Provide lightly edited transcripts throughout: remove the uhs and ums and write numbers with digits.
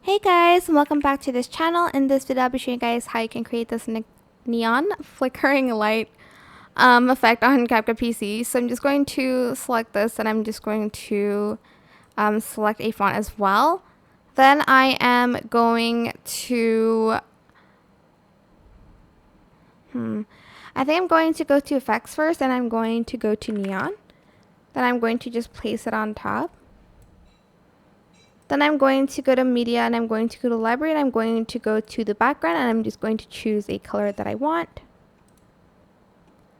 Hey guys, welcome back to this channel. In this video I'll be showing you guys how you can create this neon flickering light effect on CapCut PC. So I'm just going to select this and I'm just going to select a font as well. Then I am going to I think I'm going to go to effects first, and I'm going to go to neon. Then I'm going to just place it on top. Then I'm going to go to media and I'm going to go to library and I'm going to go to the background and I'm just going to choose a color that I want.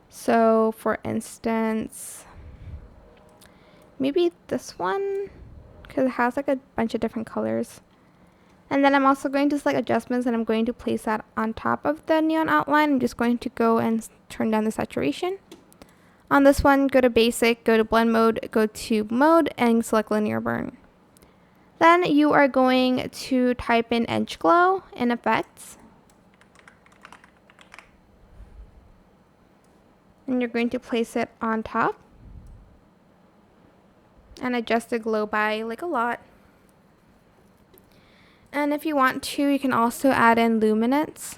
So for instance, maybe this one, because it has like a bunch of different colors. And then I'm also going to select adjustments and I'm going to place that on top of the neon outline. I'm just going to go and turn down the saturation. On this one, go to basic, go to blend mode, go to mode and select linear burn. Then you are going to type in edge glow in effects. And you're going to place it on top. And adjust the glow by like a lot. And if you want to, you can also add in luminance.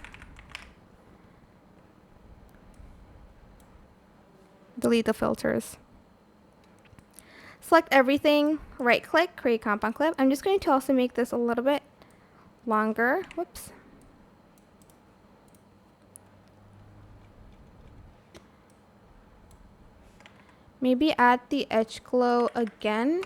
Delete the filters. Select everything, right click, create compound clip. I'm just going to also make this a little bit longer. Whoops. Maybe add the edge glow again.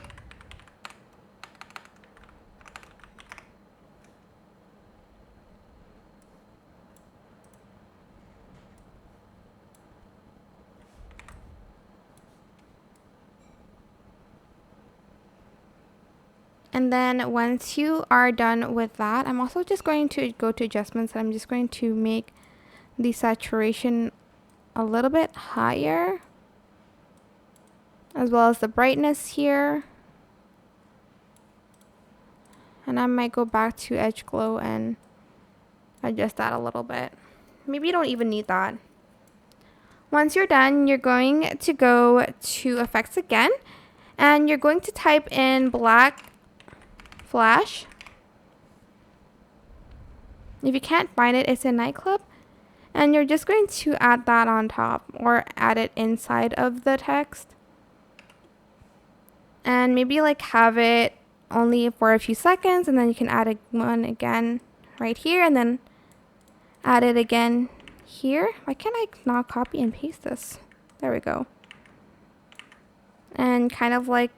And then once you are done with that, I'm also just going to go to adjustments and I'm just going to make the saturation a little bit higher, as well as the brightness here. And I might go back to edge glow and adjust that a little bit. Maybe you don't even need that. Once you're done, you're going to go to effects again and you're going to type in black flash. If you can't find it, it's in nightclub. And you're just going to add that on top or add it inside of the text. And maybe like have it only for a few seconds, and then you can add one again right here and then add it again here. Why can't I not copy and paste this? There we go. And kind of like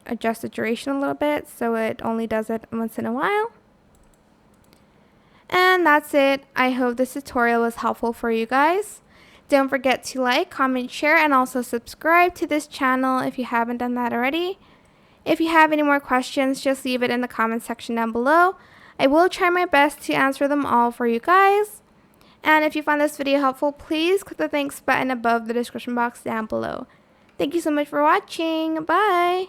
adjust the duration a little bit so it only does it once in a while. And that's it. I hope this tutorial was helpful for you guys. Don't forget to like, comment, share, and also subscribe to this channel if you haven't done that already. If you have any more questions, just leave it in the comment section down below. I will try my best to answer them all for you guys. And if you found this video helpful, please click the thanks button above the description box down below. Thank you so much for watching. Bye!